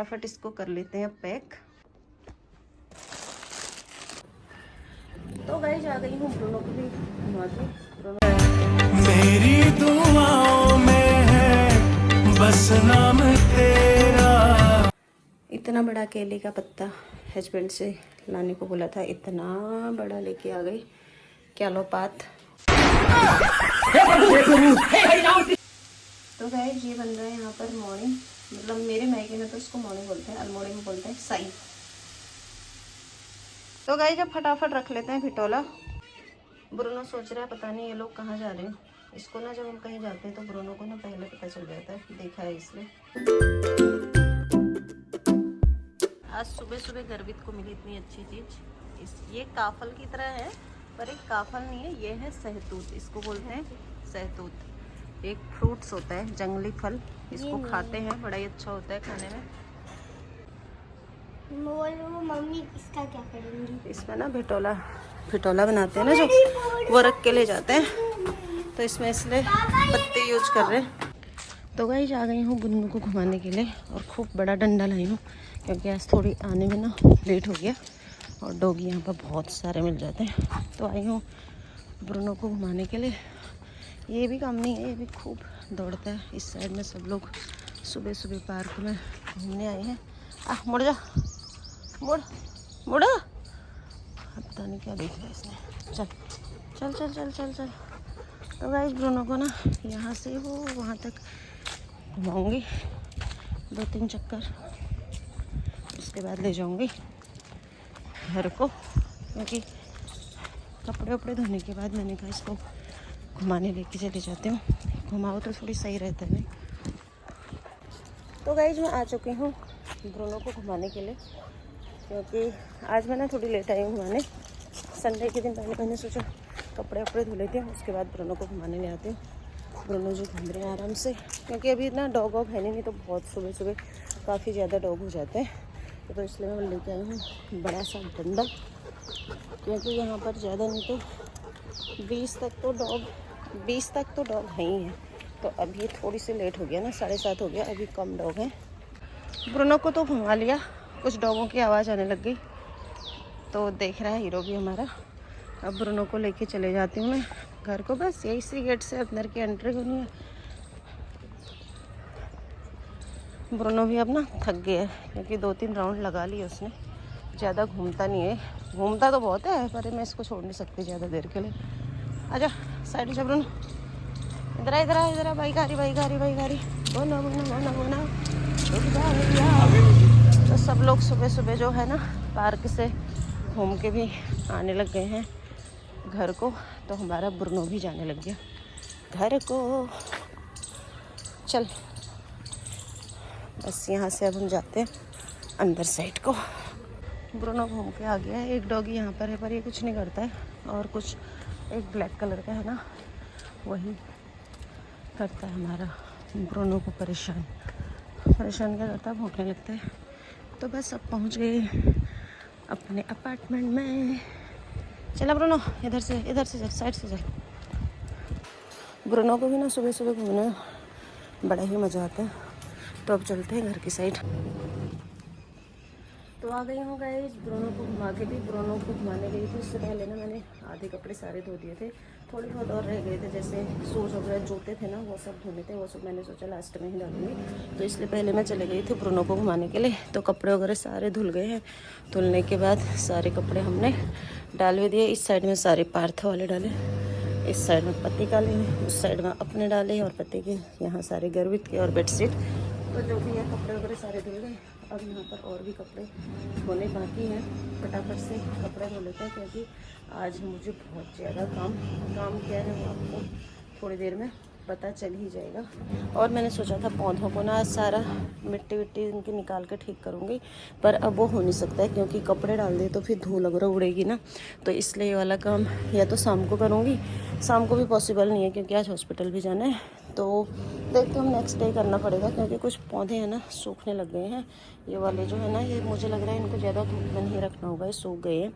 फटाफट इसको कर लेते हैं पैक। तो गाइस आ गई हूँ ब्रूनो को भी घुमा के। मेरी दुआओं में है बस नाम तेरा। इतना बड़ा केले का पत्ता हस्बैंड से लाने को बोला था, इतना बड़ा लेके आ गई। क्या लो पात। तो गाइस ये बन रहा है यहाँ पर मॉर्निंग, मतलब मेरे मायके में तो इसको मॉर्निंग बोलते हैं, अल्मोड़ी में बोलते हैं साई। तो गाइस जब फटाफट रख लेते हैं भिटोला। ब्रूनो सोच रहा है पता नहीं ये लोग कहाँ जा रहे हैं। इसको ना जब हम कहीं जाते हैं तो ब्रूनो को ना पहले पता चल जाता है, देखा है इसलिए। आज सुबह सुबह गर्वित को मिली इतनी अच्छी चीज़। ये काफल की तरह है पर एक काफल नहीं है, ये है सहतूत, इसको बोलते हैं सहतूत। एक फ्रूट्स होता है, जंगली फल, इसको खाते हैं, बड़ा ही अच्छा होता है खाने में। वो मम्मी इसका क्या करेंगी? इसमें ना भिटोला बनाते हैं ना, जो वो रख के ले जाते हैं, तो इसमें इसलिए पत्ते यूज कर रहे हैं। तो गाइस आ गई हूँ गुन्नू को घुमाने के लिए और खूब बड़ा डंडा लाई हूँ क्योंकि आज थोड़ी आने में ना लेट हो गया और डॉगी यहाँ पर बहुत सारे मिल जाते हैं। तो आई हूँ ब्रूनो को घुमाने के लिए। ये भी काम नहीं है, ये भी खूब दौड़ता है। इस साइड में सब लोग सुबह सुबह पार्क में घूमने आए हैं। मुड़ जा, मुड़ मुड़, पता नहीं क्या देख रहा है इसने। चल चल चल चल चल चल। तो गाइस ब्रूनो को ना यहाँ से वो वहाँ तक घुमाऊँगी 2-3 चक्कर, उसके बाद ले जाऊँगी घर को, क्योंकि कपड़े वपड़े धोने के बाद मैंने कहा इसको घुमाने लेके चले जाते हूँ, घुमाओ तो थोड़ी सही रहता है। नहीं तो गाइस मैं आ चुकी हूँ ब्रूनो को घुमाने के लिए, क्योंकि आज मैं ना थोड़ी लेट आई हूँ घुमाने। संडे के दिन पहले मैंने सोचा कपड़े वपड़े धो लेते हैं, उसके बाद ब्रूनो को घुमाने ले आते हैं। ब्रूनो जो घूम रहे हैं आराम से, क्योंकि अभी इतना डॉग वॉग है नहीं तो बहुत सुबह सुबह काफ़ी ज़्यादा डॉग हो जाते हैं। तो इसलिए मैं लेके आई हूँ बड़ा सा डंडा, क्योंकि यहाँ पर ज़्यादा नहीं तो 20 तक तो डॉग है ही हैं। तो अभी थोड़ी सी लेट हो गया ना, 7:30 हो गया, अभी कम डॉग हैं। ब्रूनो को तो घुमा लिया, कुछ डॉगों की आवाज़ आने लग गई तो देख रहा है हीरो भी हमारा। अब ब्रूनो को लेके चले जाती हूँ मैं घर को, बस यही सी गेट से अंदर की एंट्री होनी है। ब्रूनो भी अब ना थक गया है क्योंकि 2-3 राउंड लगा लिए उसने, ज़्यादा घूमता नहीं है। घूमता तो बहुत है पर मैं इसको छोड़ नहीं सकती ज़्यादा देर के लिए। आजा साइड से ब्रूनो, इधर आ इधर आ इधर आ, बाइक आ रही बोना बोना बोना बोना। तो सब लोग सुबह सुबह जो है ना पार्क से घूम के भी आने लग गए हैं घर को, तो हमारा ब्रूनो भी जाने लग गया घर को। चल बस यहाँ से अब हम जाते हैं अंदर साइड को। ब्रूनो घूम के आ गया है। एक डॉगी यहाँ पर है पर ये कुछ नहीं करता है, और कुछ एक ब्लैक कलर का है ना, वही करता है हमारा ब्रूनो को परेशान क्या करता है, भौंकने लगता है। तो बस अब पहुँच गए अपने अपार्टमेंट में। चला ब्रूनो इधर से चल, साइड से चल। ब्रूनो को भी ना सुबह सुबह घूमने में बड़ा ही मज़ा आता है। तो अब चलते हैं घर की साइड। तो आ गई हूँ गाइस ब्रूनो को घुमा के भी। ब्रूनो को घुमाने गई थी, उससे पहले ना मैंने आधे कपड़े सारे धो दिए थे, थोड़े बहुत और रह गए थे, जैसे शूज़ वगैरह जूते थे ना वो सब धोने थे, वो सब मैंने सोचा लास्ट में ही डालूंगी। तो इसलिए पहले मैं चले गई थी ब्रूनो को घुमाने के लिए। तो कपड़े वगैरह सारे धुल गए हैं। धुलने के बाद सारे कपड़े हमने डाल भी दिए। इस साइड में सारे पार्थ वाले डाले, इस साइड में पति का ले, उस साइड में अपने डाले और पति के, यहाँ सारे गर्वित के और बेडशीट। तो जो भी है कपड़े वगैरह सारे धुल गए। अब यहाँ पर और भी कपड़े धोने बाकी हैं, फटाफट से कपड़े धो लेते हैं क्योंकि आज मुझे बहुत ज़्यादा काम क्या है वो आपको थोड़ी देर में पता चल ही जाएगा। और मैंने सोचा था पौधों को ना सारा मिट्टी विट्टी इनकी निकाल के ठीक करूँगी, पर अब वो हो नहीं सकता है क्योंकि कपड़े डाल दिए तो फिर धूल वगैरह उड़ेगी ना। तो इसलिए ये वाला काम या तो शाम को करूँगी, शाम को भी पॉसिबल नहीं है क्योंकि आज हॉस्पिटल भी जाना है। तो देखते हम नेक्स्ट डे करना पड़ेगा क्योंकि कुछ पौधे हैं ना सूखने लग गए हैं। ये वाले जो है ना, ये मुझे लग रहा है इनको ज़्यादा धूप में नहीं रखना होगा, ये सूख गए हैं।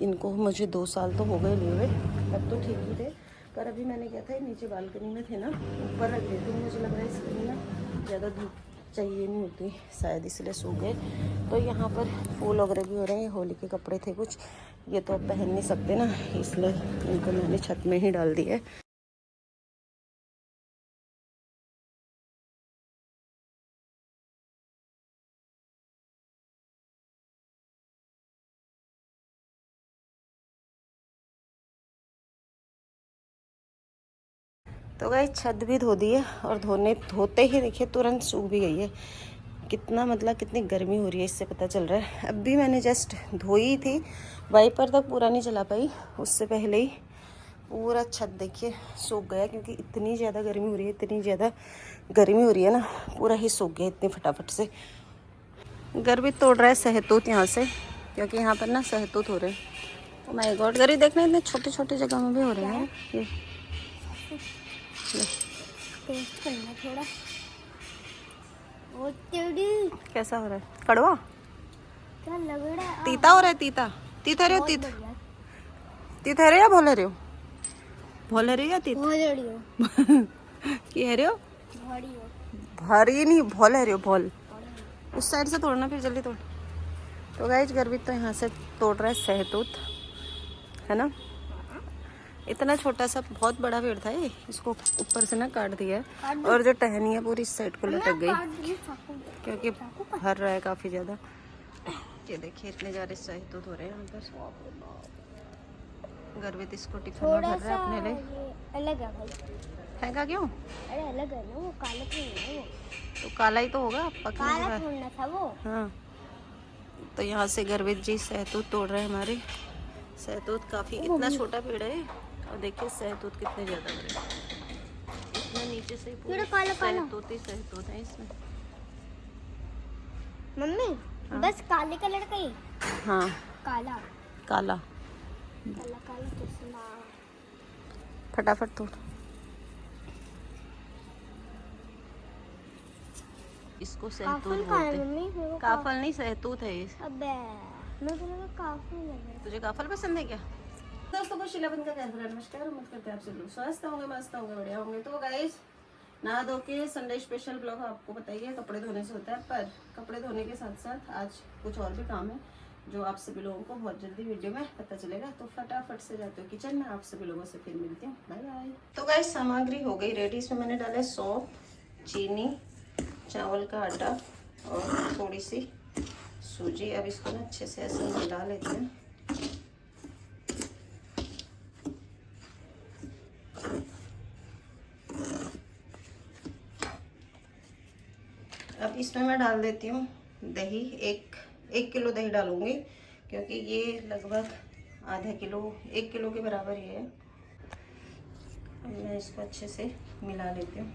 इनको मुझे 2 साल तो हो गए लिए हुए, तब तो ठीक ही थे। पर अभी मैंने क्या था नीचे बालकनी में थे ना, ऊपर रख देती हूँ, मुझे लग रहा है इसके लिए ना ज़्यादा धूप चाहिए नहीं होती शायद, इसलिए सूख गए। तो यहाँ पर फूल वगैरह भी हो रहे हैं। होली के कपड़े थे कुछ, ये तो अब पहन नहीं सकते ना, इसलिए इनको मैंने छत में ही डाल दिया है। तो गाइस छत भी धो दी है, और धोते ही देखिए तुरंत सूख भी गई है। कितना मतलब कितनी गर्मी हो रही है इससे पता चल रहा है। अभी मैंने जस्ट धोई थी, वाइपर तक पूरा नहीं चला पाई, उससे पहले ही पूरा छत देखिए सूख गया, क्योंकि इतनी ज़्यादा गर्मी हो रही है, इतनी ज़्यादा गर्मी हो रही है ना, पूरा ही सूख गया इतनी फटाफट से। गर्मी तोड़ रहा है सहतूत यहाँ से, क्योंकि यहाँ पर ना सहतूत हो रहे हैं। ओ माय गॉड, गर्मी देखना इतने छोटे छोटे जगह में भी हो रहे हैं ये। टेस्ट करना थोड़ा। वो तेरी कैसा हो रहा है? कड़वा क्या लग रहा है? तीता हो रहा है, तीता तीता रहे हो, बहुत तीत बढ़िया। तीता रहे हो या भोले रहे हो? भोले रहे हो या तीत बहुत बढ़िया। कह रहे हो? बढ़िया। भारी नहीं, भोले रहे हो, भोल। उस साइड से तोड़ना, फिर जल्दी तोड़। तो गाइस गर्मी तो यहाँ से तोड़ रहा है सहतूत, है ना। इतना छोटा सा बहुत बड़ा पेड़ था ये, इसको ऊपर से ना काट दिया है, और जो टहनी है पूरी इस साइड को लटक गई, क्योंकि भर रहा है काफी ज्यादा। ये देखिए इतने ज्यादा सहतूत हो रहे हैं यहाँ पर। गर्वित इसको टिफिन में भर रहा है अपने लिए। अलग है भाई। फेंका क्यों? अरे अलग है ना, वो काला तो नहीं है वो। तो काला ही तो होगा, काला थोड़ा था वो। हाँ, तो यहाँ से गर्वित जी सहतूत तोड़ रहे हैं हमारे। सहतूत काफी, इतना छोटा पेड़ है, और देखिए सहतूत कितने ज्यादा बड़े हैं। इतना नीचे से पूरे सहतूत ही सहतूत है इसमें। मम्मी हाँ? बस काले कलर का ही। हाँ काला काला। काला काला चश्मा। फटाफट तोड़। इसको सहतूत बोलते हैं। मम्मी मेरे को काफल नहीं, सहतूत है ये। अबे मेरे को लगा काफल लगा। तुझे काफल पसंद है क्या? दोस्तों को शीला बंद का नमस्कार, उम्मीद करते हैं आप सब लोग स्वस्थ होंगे, मस्त होंगे, बढ़िया होंगे। तो गाइस नहा धो के संडे स्पेशल ब्लॉग आपको बताइए, कपड़े धोने से होता है, पर कपड़े धोने के साथ साथ आज कुछ और भी काम है, जो आप सभी लोगों को बहुत जल्दी वीडियो में पता चलेगा। तो फटाफट से जाते हो किचन में, आप सभी लोगों से फिर मिलती हूँ, बाय बाय। तो गाइस सामग्री हो गई रेडी। इसमें मैंने डाला सौंफ, चीनी, चावल का आटा और थोड़ी सी सूजी। अब इसको ना अच्छे से ऐसे मिला लेते हैं। अब इसमें मैं डाल देती हूँ दही। एक किलो दही डालूंगी, क्योंकि ये लगभग आधा किलो, 1 किलो के बराबर ही है। अब मैं इसको अच्छे से मिला लेती हूँ।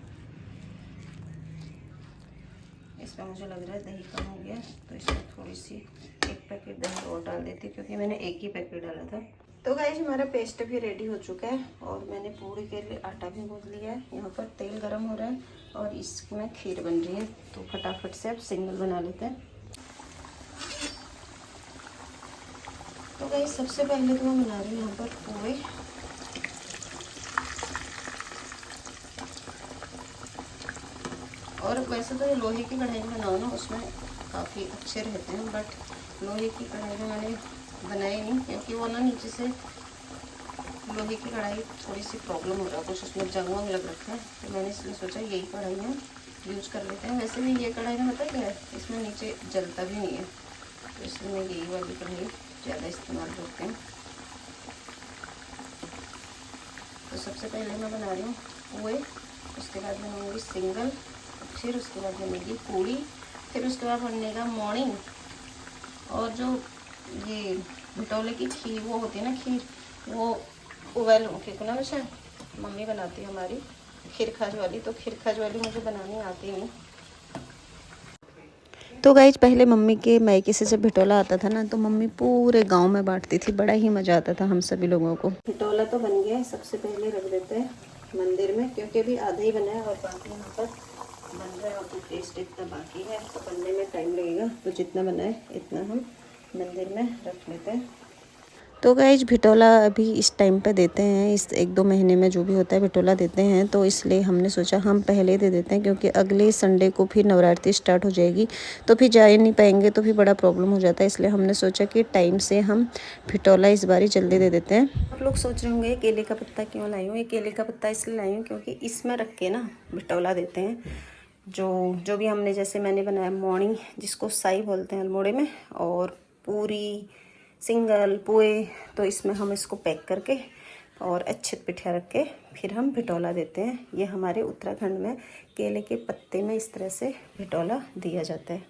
इसमें मुझे लग रहा है दही कम हो गया, तो इसमें थोड़ी सी 1 पैकेट दही और डाल देती हूँ, क्योंकि मैंने 1 ही पैकेट डाला था। तो गाइस हमारा पेस्ट भी रेडी हो चुका है, और मैंने पूरी के लिए आटा भी गूंथ लिया है। यहाँ पर तेल गरम हो रहा है, और इसमें खीर बन रही है। तो फटाफट से अब सिंगल बना लेते हैं। तो गाइस सबसे पहले तो मैं बना रही हूँ यहाँ पर पोहे। और वैसे तो ये लोहे की कढ़ाई में बनाओ ना, उसमें काफ़ी अच्छे रहते हैं, बट लोहे की कढ़ाई में मैंने बनाए नहीं, क्योंकि वो ना नीचे से लोहे की कढ़ाई थोड़ी सी प्रॉब्लम हो रहा है, कुछ उसमें जंग वंग लग रखा है। तो मैंने इसलिए सोचा यही कढ़ाई में यूज कर लेते हैं। वैसे भी ये कढ़ाई में पता क्या है, इसमें नीचे जलता भी नहीं है, तो इसलिए मैं यही वाली कढ़ाई ज़्यादा इस्तेमाल करती हूँ। तो सबसे पहले मैं बना रही हूँ पोहे, उसके बाद बनाऊँगी सिंगल, फिर उसके बाद बनेगी पूड़ी, फिर उसके बाद बनेगा मॉर्निंग। और जो ये भटोले की खीर वो होती है ना, खीर वो उबल के ना वैसे मम्मी बनाती है हमारी खीर खाज वाली। तो खीर खाज वाली मुझे बनानी आती नहीं। तो गाइज पहले मम्मी के मायके से जब भटोला आता था ना, तो मम्मी पूरे गांव में बांटती थी, बड़ा ही मज़ा आता था हम सभी लोगों को। भटोला तो बन गया है, सबसे पहले रख देते हैं मंदिर में, क्योंकि अभी आधा ही बना है और बाकी यहाँ पर बन रहा है, और टेस्ट इतना बाकी है, तो बनने में टाइम लगेगा। तो जितना बना है इतना हम मंदिर में रख लेते हैं। तो गाइज भिटोला अभी इस टाइम पे देते हैं, इस 1-2 महीने में जो भी होता है भिटोला देते हैं। तो इसलिए हमने सोचा हम पहले दे देते हैं, क्योंकि अगले संडे को फिर नवरात्रि स्टार्ट हो जाएगी, तो फिर जा ही नहीं पाएंगे, तो फिर बड़ा प्रॉब्लम हो जाता है। इसलिए हमने सोचा कि टाइम से हम भिटोला इस बार जल्दी दे देते हैं। आप लोग सोच रहे होंगे केले का पत्ता क्यों लाई हूँ। ये केले का पत्ता इसलिए लाई हूँ क्योंकि इसमें रख के ना भिटोला देते हैं। जो भी हमने, जैसे मैंने बनाया मोनी, जिसको साई बोलते हैं अल्मोड़े में, और पूरी, सिंगल, पोए, तो इसमें हम इसको पैक करके और अच्छे पिठिया रख के फिर हम भिटोला देते हैं। ये हमारे उत्तराखंड में केले के पत्ते में इस तरह से भिटोला दिया जाता है।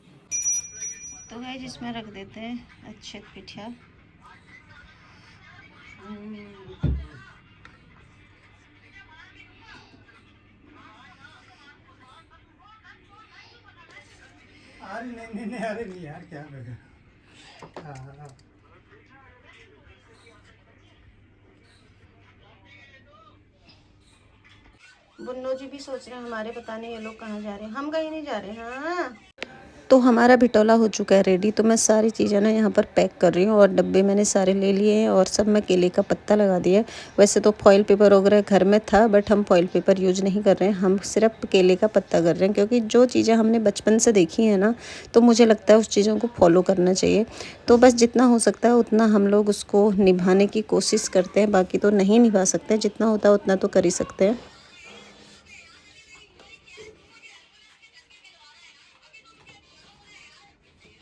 तो गाइस इसमें रख देते हैं अच्छे पिठिया। अरे नहीं अरे नहीं यार, क्या लगा। हाँ। बुन्नो जी भी सोच रहे हैं हमारे, पता नहीं ये लोग कहाँ जा रहे हैं। हम कहीं नहीं जा रहे हैं। हाँ, तो हमारा भिटोला हो चुका है रेडी। तो मैं सारी चीज़ें ना यहाँ पर पैक कर रही हूँ, और डब्बे मैंने सारे ले लिए हैं, और सब मैं केले का पत्ता लगा दिया। वैसे तो फॉइल पेपर वगैरह घर में था, बट हम फॉइल पेपर यूज नहीं कर रहे हैं, हम सिर्फ केले का पत्ता कर रहे हैं, क्योंकि जो चीज़ें हमने बचपन से देखी हैं ना, तो मुझे लगता है उस चीज़ों को फॉलो करना चाहिए। तो बस जितना हो सकता है उतना हम लोग उसको निभाने की कोशिश करते हैं, बाकी तो नहीं निभा सकते। जितना होता है उतना तो कर ही सकते हैं।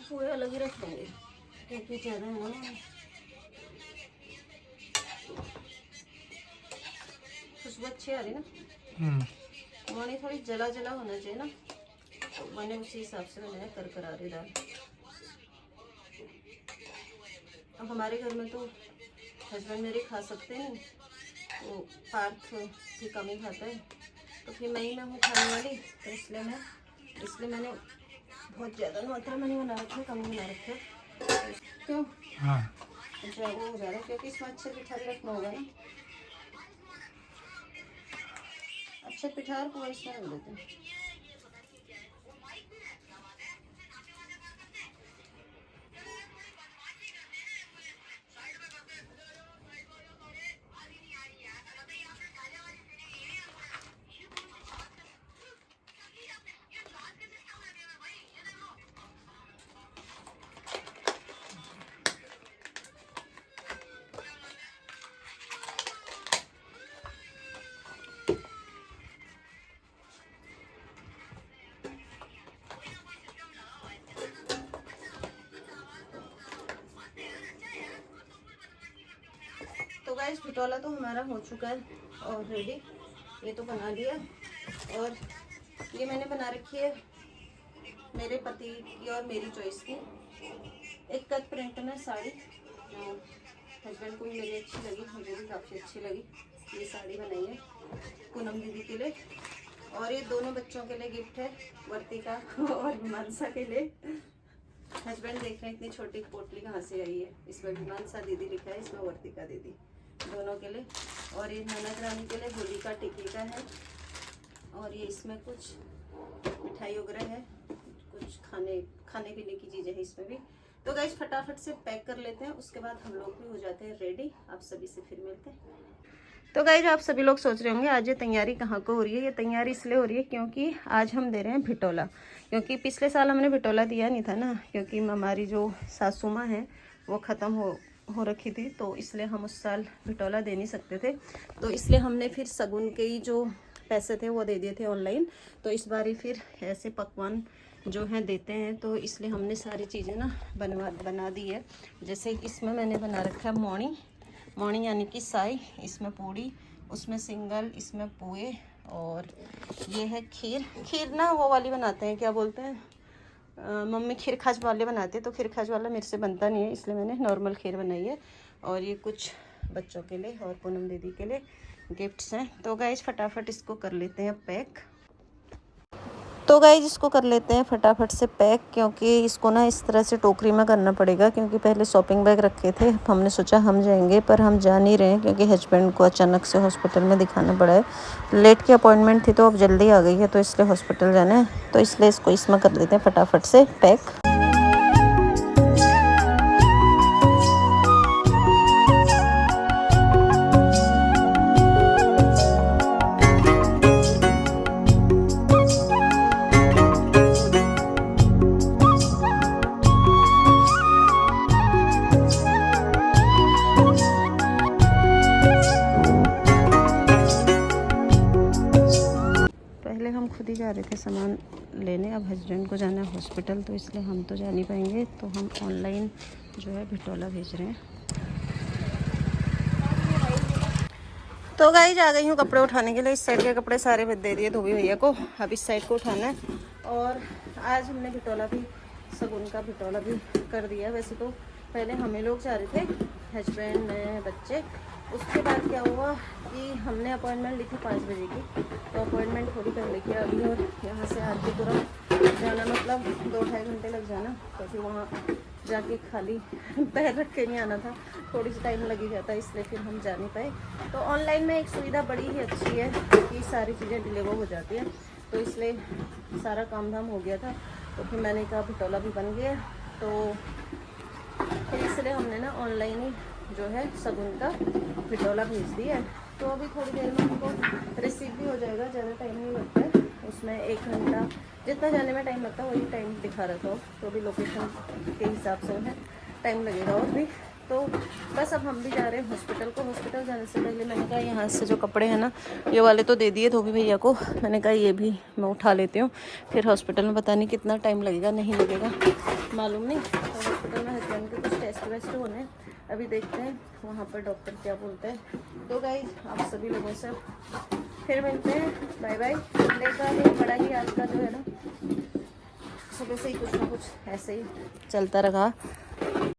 पूरे अलग ही रख देंगे क्योंकि ज़्यादा है ना, खुशबू अच्छी आ रही ना। पानी थोड़ी जला जला होना चाहिए ना, तो मैंने उसी हिसाब से बनाया करकरारी दाल। अब हमारे घर में तो हस्बैंड मेरे खा सकते हैं, वो पार्थ भी कम ही खाता है, तो फिर मैं हूँ खाने वाली, तो इसलिए मैंने बहुत ज़्यादा मात्रा में नहीं बना रखा, कम बना रखा। क्यों? हाँ। अच्छा, वो हो जा रहा है क्योंकि इसमें अच्छे पिठारी रखना होगा ना। अच्छे पिठार को इसमें रख देते हैं। तो गाइस भिटोला तो हमारा हो चुका है ऑलरेडी, ये तो बना लिया। और ये मैंने बना रखी है मेरे पति की और मेरी चॉइस की, एक कट प्रिंट में साड़ी। हस्बैंड को भी मेरी अच्छी लगी, मुझे भी काफ़ी अच्छी लगी। ये साड़ी बनाई है पूनम दीदी के लिए, और ये दोनों बच्चों के लिए गिफ्ट है, वर्तिका और मानसा के लिए। हस्बैंड देख रहे हैं इतनी छोटी पोटली कहाँ से आई है, इसमें भी मानसा दीदी लिखा है, इसमें वर्तिका दीदी, दोनों के लिए। और ये ननद रानी के लिए होली का टिक्की का है, और ये इसमें कुछ मिठाई वगैरह है, कुछ खाने पीने की चीज़ें हैं इसमें भी। तो गाइस फटाफट से पैक कर लेते हैं, उसके बाद हम लोग भी हो जाते हैं रेडी। आप सभी से फिर मिलते हैं। तो गाइस आप सभी लोग सोच रहे होंगे आज ये तैयारी कहाँ को हो रही है। ये तैयारी इसलिए हो रही है क्योंकि आज हम दे रहे हैं भिटोला, क्योंकि पिछले साल हमने भिटोला दिया नहीं था ना, क्योंकि हमारी जो सासू माँ है वो ख़त्म हो रखी थी, तो इसलिए हम उस साल भिटोला दे नहीं सकते थे। तो इसलिए हमने फिर सगुन के ही जो पैसे थे वो दे दिए थे ऑनलाइन। तो इस बार ही फिर ऐसे पकवान जो हैं देते हैं, तो इसलिए हमने सारी चीज़ें ना बना दी है। जैसे इसमें मैंने बना रखा है मोनी यानी कि साई, इसमें पूड़ी, उसमें सिंगल, इसमें पुए, और ये है खीर ना वो वाली बनाते हैं, क्या बोलते हैं, मम्मी खीर खाज वाले बनाते हैं, तो खीर खाज वाला मेरे से बनता नहीं है, इसलिए मैंने नॉर्मल खीर बनाई है। और ये कुछ बच्चों के लिए और पूनम दीदी के लिए गिफ्ट्स हैं। तो गाइज फटाफट इसको कर लेते हैं पैक। तो गाइज इसको कर लेते हैं फटाफट से पैक, क्योंकि इसको ना इस तरह से टोकरी में करना पड़ेगा, क्योंकि पहले शॉपिंग बैग रखे थे, हमने सोचा हम जाएंगे, पर हम जा नहीं रहे हैं, क्योंकि हस्बैंड को अचानक से हॉस्पिटल में दिखाना पड़ा है। लेट की अपॉइंटमेंट थी तो अब जल्दी आ गई है, तो इसलिए हॉस्पिटल जाना है, तो इसलिए इसको इसमें कर लेते हैं फटाफट से पैक। हस्बैंड को जाना है हॉस्पिटल, तो इसलिए हम तो जा नहीं पाएंगे, तो हम ऑनलाइन जो है भिटोला भेज रहे हैं। तो गाइस आ गई हूँ कपड़े उठाने के लिए। इस साइड के कपड़े सारे दे दिए धोबी भैया को, अब इस साइड को उठाना है। और आज हमने भिटोला भी, सगुन का भिटोला भी कर दिया। वैसे तो पहले हमें लोग जा रहे थे, हस्बैंड बच्चे। उसके बाद क्या हुआ कि हमने अपॉइंटमेंट ली थी 5 बजे की, तो अपॉइंटमेंट थोड़ी कर लेके आ गई और यहाँ से आके तुरंत जाना, मतलब 2-2.5 घंटे लग जाना, तो फिर वहाँ जाके खाली पैर रख के नहीं आना था, थोड़ी सी टाइम लग ही जाता, इसलिए फिर हम जा नहीं पाए। तो ऑनलाइन में एक सुविधा बड़ी ही अच्छी है कि सारी चीज़ें डिलीवर हो जाती है, तो इसलिए सारा काम धाम हो गया था। तो फिर मैंने कहा भिटोला भी बन गया, तो फिर इसलिए हमने ना ऑनलाइन ही जो है सगुन का भिटोला भेज दिया है। तो अभी थोड़ी देर में हमको रिसीव भी हो जाएगा, ज़्यादा टाइम नहीं लगता है उसमें, 1 घंटा जितना जाने में टाइम लगता है वही टाइम दिखा रहा था, तो अभी लोकेशन के हिसाब से है टाइम लगेगा और भी। तो बस अब हम भी जा रहे हैं हॉस्पिटल को। हॉस्पिटल जाने से पहले मैंने कहा यहाँ से जो कपड़े हैं ना, ये वाले तो दे दिए धोबी भैया को, मैंने कहा ये भी मैं उठा लेती हूँ, फिर हॉस्पिटल में पता नहीं कितना टाइम लगेगा, नहीं लगेगा मालूम नहीं। तो हॉस्पिटल में हस्बैंड के कुछ टेस्ट वेस्ट होने हैं, अभी देखते हैं वहाँ पर डॉक्टर क्या बोलते हैं। तो गाइस आप सभी लोगों से फिर मिलते हैं, बाय बाय। संडे का भी बड़ा ही आज का जो है ना, सुबह से ही कुछ ना कुछ ऐसे ही चलता रहा।